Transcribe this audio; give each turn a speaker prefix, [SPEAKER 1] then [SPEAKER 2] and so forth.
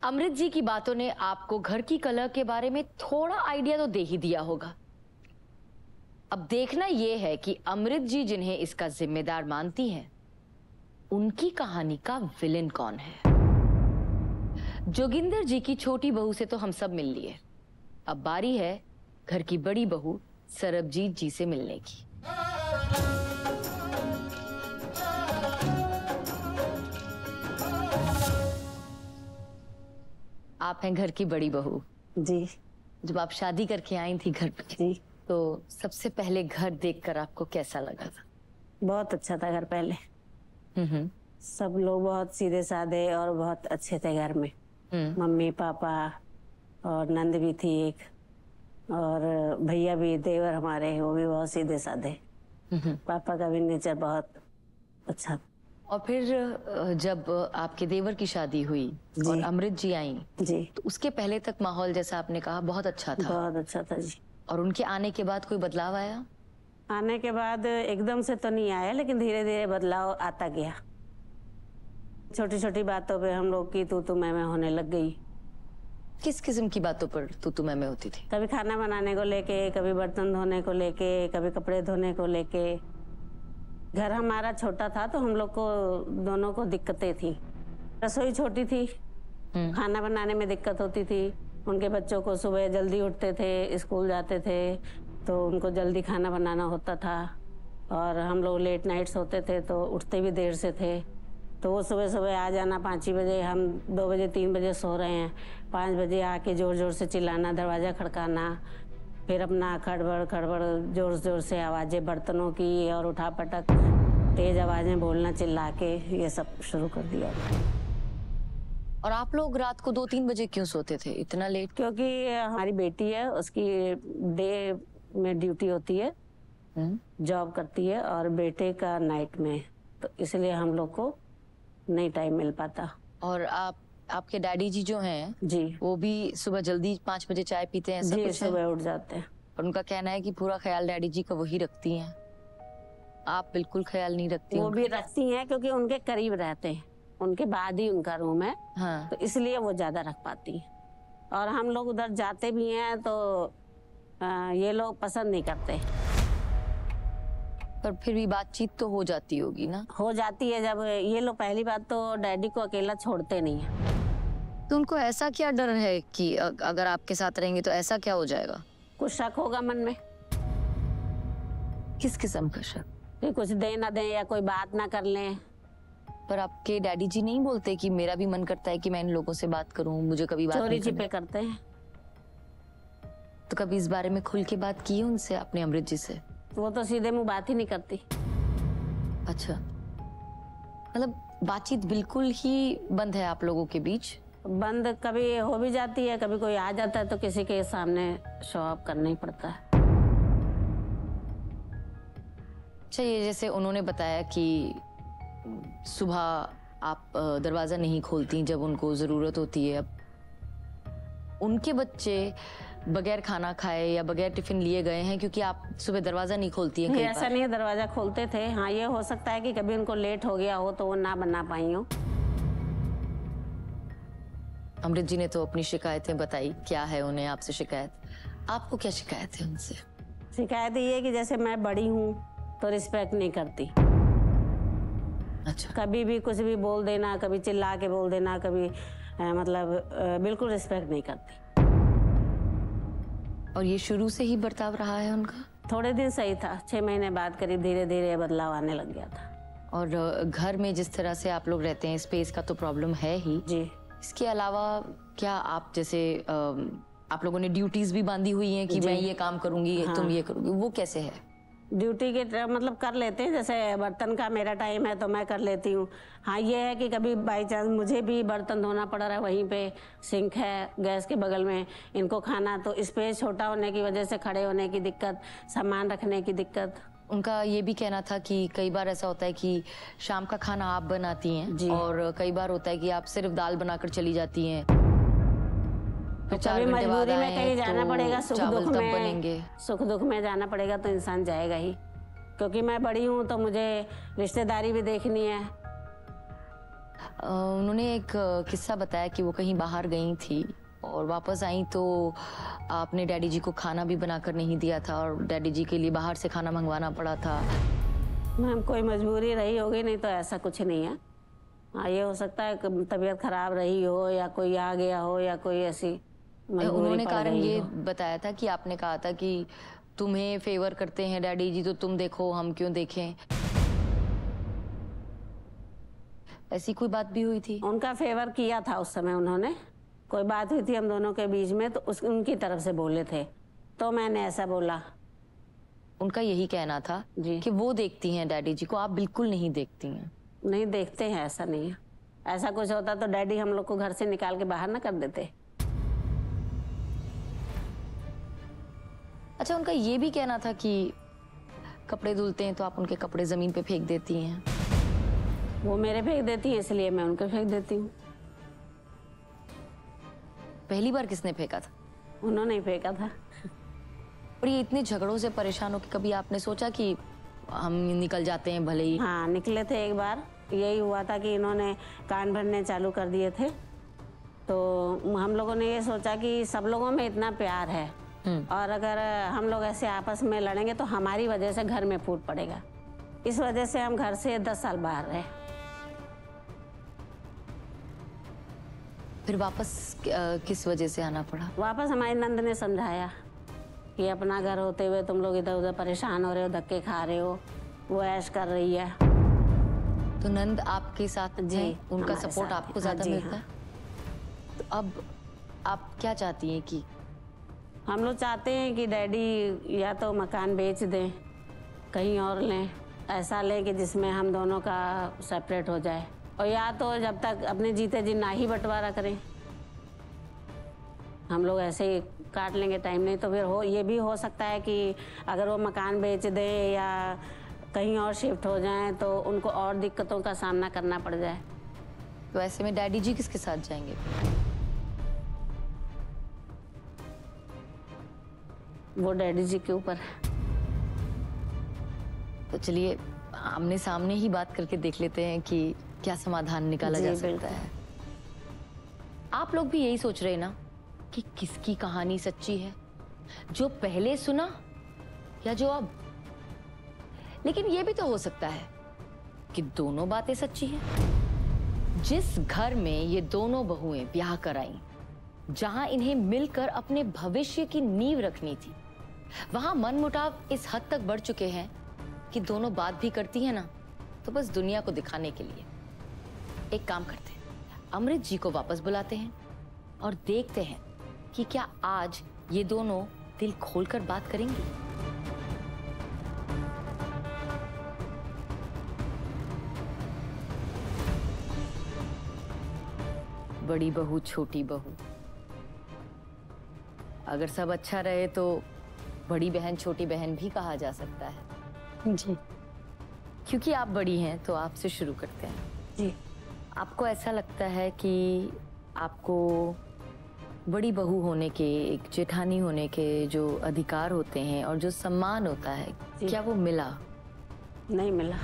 [SPEAKER 1] अमृत जी की बातों ने आपको घर की कलह के बारे में थोड़ा आइडिया तो दे ही दिया होगा। अब देखना यह है कि अमृत जी जिन्हें इसका जिम्मेदार मानती हैं, उनकी कहानी का विलेन कौन है। जोगिंदर जी की छोटी बहू से तो हम सब मिल लिए, अब बारी है घर की बड़ी बहू सरबजीत जी से मिलने की। आप हैं घर की बड़ी बहू
[SPEAKER 2] जी।
[SPEAKER 1] जब आप शादी करके आई थी घर पे
[SPEAKER 2] जी,
[SPEAKER 1] तो सबसे पहले घर देखकर आपको कैसा लगा था?
[SPEAKER 2] बहुत अच्छा था घर पहले। सब लोग बहुत सीधे साधे और बहुत अच्छे थे घर में। मम्मी पापा और नंद भी थी एक, और भैया भी, देवर हमारे, वो भी बहुत सीधे साधे। पापा का भी नेचर बहुत अच्छा।
[SPEAKER 1] और फिर जब आपके देवर की शादी हुई और अमृत जी आई
[SPEAKER 2] जी,
[SPEAKER 1] तो उसके पहले तक माहौल जैसा आपने कहा बहुत अच्छा था।
[SPEAKER 2] बहुत अच्छा था जी।
[SPEAKER 1] और उनके आने के बाद कोई बदलाव आया?
[SPEAKER 2] आने के बाद एकदम से तो नहीं आया, लेकिन धीरे धीरे बदलाव आता गया। छोटी छोटी बातों पे हम लोग की तू मैं होने लग गई।
[SPEAKER 1] किस किस्म की बातों पर तू मैं होती थी?
[SPEAKER 2] कभी खाना बनाने को लेके, कभी बर्तन धोने को लेके, कभी कपड़े धोने को लेके। घर हमारा छोटा था तो हम लोग को दोनों को दिक्कतें थी। रसोई छोटी थी, खाना बनाने में दिक्कत होती थी। उनके बच्चों को सुबह जल्दी उठते थे, स्कूल जाते थे, तो उनको जल्दी खाना बनाना होता था। और हम लोग लेट नाइट्स होते थे तो उठते भी देर से थे, तो वो सुबह सुबह आ जाना 5 ही बजे। हम 2 बजे 3 बजे सो रहे हैं, 5 बजे आके जोर जोर से चिल्लाना, दरवाज़ा खड़काना, फिर अपना खड़बड़ खड़बड़ जोर जोर से आवाज़ें बर्तनों की और उठा पटक तेज आवाज़ें बोलना, चिल्ला के ये सब शुरू कर दिया।
[SPEAKER 1] और आप लोग रात को 2-3 बजे क्यों सोते थे इतना लेट?
[SPEAKER 2] क्योंकि हमारी बेटी है, उसकी डे में ड्यूटी होती है, जॉब करती है, और बेटे का नाइट में, तो इसलिए हम लोग को नहीं टाइम मिल पाता।
[SPEAKER 1] और आपके डैडी जी जो हैं
[SPEAKER 2] जी,
[SPEAKER 1] वो भी सुबह जल्दी 5 बजे चाय पीते हैं?
[SPEAKER 2] जी, सुबह उठ जाते हैं।
[SPEAKER 1] और उनका कहना है कि पूरा ख्याल डैडी जी का वही रखती हैं, आप बिल्कुल ख्याल नहीं रखती?
[SPEAKER 2] वो भी रखती हैं क्योंकि उनके करीब रहते हैं, उनके बाद ही उनका रूम है।
[SPEAKER 1] हाँ।
[SPEAKER 2] तो इसलिए वो ज्यादा रख पाती हैं। और हम लोग उधर जाते भी हैं तो ये लोग पसंद नहीं करते।
[SPEAKER 1] पर फिर भी बातचीत तो हो जाती होगी ना?
[SPEAKER 2] हो जाती है। जब ये लोग, पहली बात तो डैडी को अकेला छोड़ते नहीं है।
[SPEAKER 1] तो उनको ऐसा क्या डर है कि अगर आपके साथ रहेंगे तो ऐसा क्या हो जाएगा?
[SPEAKER 2] कुछ शक होगा मन में।
[SPEAKER 1] किस किस्म का शक?
[SPEAKER 2] कि कुछ दे ना दें या कोई बात ना कर लें।
[SPEAKER 1] पर आपके डैडी जी नहीं बोलते कि मेरा भी मन करता है कि मैं इन लोगों से बात करूं, मुझे कभी बात
[SPEAKER 2] चोरी
[SPEAKER 1] नहीं
[SPEAKER 2] छिपे करते हैं।
[SPEAKER 1] तो कभी इस बारे में खुल के बात की है उनसे, अपने अमृत जी से?
[SPEAKER 2] वो तो सीधे मुंह बात ही नहीं करती।
[SPEAKER 1] अच्छा, मतलब बातचीत बिल्कुल ही बंद है आप लोगों के बीच?
[SPEAKER 2] बंद कभी हो भी जाती है, कभी कोई आ जाता है तो किसी के सामने शो ऑफ करना ही पड़ता है।
[SPEAKER 1] अच्छा, ये जैसे उन्होंने बताया कि सुबह आप दरवाजा नहीं खोलती जब उनको जरूरत होती है, अब उनके बच्चे बगैर खाना खाए या बगैर टिफिन लिए गए हैं क्योंकि आप सुबह दरवाजा नहीं खोलती हैं?
[SPEAKER 2] ऐसा नहीं है, दरवाजा खोलते थे। हाँ, ये हो सकता है कि कभी उनको लेट हो गया हो तो वो ना बना पाई हो।
[SPEAKER 1] अमृत जी ने तो अपनी शिकायतें बताई, क्या है उन्हें आपसे शिकायत? आपको क्या शिकायत है उनसे?
[SPEAKER 2] शिकायत ये है कि जैसे मैं बड़ी हूँ तो रिस्पेक्ट नहीं करती।
[SPEAKER 1] अच्छा।
[SPEAKER 2] कभी भी कुछ भी बोल देना, कभी चिल्ला के बोल देना, कभी मतलब बिल्कुल रिस्पेक्ट नहीं करती।
[SPEAKER 1] और ये शुरू से ही बर्ताव रहा है उनका?
[SPEAKER 2] थोड़े दिन सही था, 6 महीने बाद करीब धीरे धीरे बदलाव आने लग गया था।
[SPEAKER 1] और घर में जिस तरह से आप लोग रहते हैं, स्पेस का तो प्रॉब्लम है ही
[SPEAKER 2] जी।
[SPEAKER 1] इसके अलावा क्या आप जैसे आप लोगों ने ड्यूटीज भी बांधी हुई हैं कि मैं ये काम करूंगी, हाँ, तुम ये करोगी, वो कैसे है?
[SPEAKER 2] ड्यूटी के मतलब कर लेते हैं। जैसे बर्तन का मेरा टाइम है तो मैं कर लेती हूँ। हाँ, ये है कि कभी बाई चांस मुझे भी बर्तन धोना पड़ रहा है, वहीं पे सिंक है गैस के बगल में, इनको खाना, तो स्पेस छोटा होने की वजह से खड़े होने की दिक्कत, सामान रखने की दिक्कत।
[SPEAKER 1] उनका ये भी कहना था कि कई बार ऐसा होता है कि शाम का खाना आप बनाती हैं और कई बार होता है कि आप सिर्फ दाल बनाकर चली जाती हैं,
[SPEAKER 2] तो कभी मजबूरी में कहीं जाना पड़ेगा, सुख दुख में जाना पड़ेगा तो इंसान जाएगा ही। क्योंकि मैं बड़ी हूँ तो मुझे रिश्तेदारी भी देखनी है।
[SPEAKER 1] उन्होंने एक किस्सा बताया कि वो कहीं बाहर गई थी और वापस आई तो आपने डैडी जी को खाना भी बनाकर नहीं दिया था और डैडी जी के लिए बाहर से खाना मंगवाना पड़ा था।
[SPEAKER 2] मैम कोई मजबूरी रही होगी, नहीं तो ऐसा कुछ नहीं है। हाँ, ये हो सकता है कि तबीयत खराब रही हो या कोई आ गया हो या कोई ऐसी
[SPEAKER 1] उन्होंने
[SPEAKER 2] पड़
[SPEAKER 1] कारण
[SPEAKER 2] गई
[SPEAKER 1] ये
[SPEAKER 2] हो।
[SPEAKER 1] बताया था कि आपने कहा था कि तुम्हें फेवर करते हैं डैडी जी तो तुम देखो, हम क्यों देखें। ऐसी कोई बात भी हुई थी?
[SPEAKER 2] उनका फेवर किया था उस समय, उन्होंने कोई बात हुई थी हम दोनों के बीच में, तो उनकी तरफ से बोले थे, तो मैंने ऐसा बोला।
[SPEAKER 1] उनका यही कहना था
[SPEAKER 2] जी।
[SPEAKER 1] कि वो देखती हैं डैडी जी को, आप बिल्कुल नहीं देखती हैं।
[SPEAKER 2] नहीं देखते हैं, ऐसा नहीं है। ऐसा कुछ होता तो डैडी हम लोग को घर से निकाल के बाहर ना कर देते।
[SPEAKER 1] अच्छा, उनका ये भी कहना था कि कपड़े धुलते हैं तो आप उनके कपड़े जमीन पे फेंक देती हैं।
[SPEAKER 2] वो मेरे फेंक देती हैं, इसलिए मैं उनके फेंक देती हूँ।
[SPEAKER 1] पहली बार किसने फेंका था?
[SPEAKER 2] उन्होंने ही फेंका था।
[SPEAKER 1] और ये इतने झगड़ों से परेशान हो कि कभी आपने सोचा कि हम निकल जाते हैं भले ही?
[SPEAKER 2] हाँ, निकले थे एक बार। यही हुआ था कि इन्होंने कान भरने चालू कर दिए थे, तो हम लोगों ने ये सोचा कि सब लोगों में इतना प्यार है और अगर हम लोग ऐसे आपस में लड़ेंगे तो हमारी वजह से घर में फूट पड़ेगा। इस वजह से हम घर से 10 साल बाहर रहे।
[SPEAKER 1] फिर वापस किस वजह से आना पड़ा?
[SPEAKER 2] वापस हमारी नंद ने समझाया कि अपना घर होते हुए तुम लोग इधर उधर परेशान हो रहे हो, धक्के खा रहे हो, वो ऐश कर रही है।
[SPEAKER 1] तो नंद आपके साथ
[SPEAKER 2] जी,
[SPEAKER 1] हैं? उनका
[SPEAKER 2] हमारे
[SPEAKER 1] सपोर्ट
[SPEAKER 2] साथ
[SPEAKER 1] आपको
[SPEAKER 2] है।
[SPEAKER 1] ज्यादा
[SPEAKER 2] जी,
[SPEAKER 1] मिलता
[SPEAKER 2] हाँ।
[SPEAKER 1] है? तो अब आप क्या चाहती हैं कि?
[SPEAKER 2] हम लोग चाहते हैं कि डैडी या तो मकान बेच दें, कहीं और लें, ऐसा लें कि जिसमें हम दोनों का सेपरेट हो जाए, और या तो जब तक अपने जीते जी ना ही बंटवारा करें, हम लोग ऐसे ही काट लेंगे टाइम। नहीं तो फिर ये भी हो सकता है कि अगर वो मकान बेच दें या कहीं और शिफ्ट हो जाएं तो उनको और दिक्कतों का सामना करना पड़ जाए।
[SPEAKER 1] तो ऐसे में डैडी जी किसके साथ जाएंगे?
[SPEAKER 2] वो डैडी जी के ऊपर है।
[SPEAKER 1] तो चलिए आमने सामने ही बात करके देख लेते हैं कि क्या समाधान निकाला
[SPEAKER 2] जी,
[SPEAKER 1] जा सकता
[SPEAKER 2] बिल्कुल।
[SPEAKER 1] है। आप लोग भी यही सोच रहे हैं ना कि किसकी कहानी सच्ची है, जो पहले सुना या जो अब? लेकिन ये भी तो हो सकता है कि दोनों बातें सच्ची हैं। जिस घर में ये दोनों बहुएं ब्याह कराईं, जहां इन्हें मिलकर अपने भविष्य की नींव रखनी थी, वहां मनमुटाव इस हद तक बढ़ चुके हैं कि दोनों बात भी करती हैं ना तो बस दुनिया को दिखाने के लिए। एक काम करते हैं, अमृत जी को वापस बुलाते हैं और देखते हैं कि क्या आज ये दोनों दिल खोलकर बात करेंगी। बड़ी बहू छोटी बहू, अगर सब अच्छा रहे तो बड़ी बहन छोटी बहन भी कहा जा सकता है।
[SPEAKER 2] जी
[SPEAKER 1] क्योंकि आप बड़ी हैं तो आपसे शुरू करते हैं।
[SPEAKER 2] जी।
[SPEAKER 1] आपको ऐसा लगता है कि आपको बड़ी बहू होने के, एक जेठानी होने के जो अधिकार होते हैं और जो सम्मान होता है,
[SPEAKER 2] जी।
[SPEAKER 1] क्या वो मिला?
[SPEAKER 2] नहीं मिला।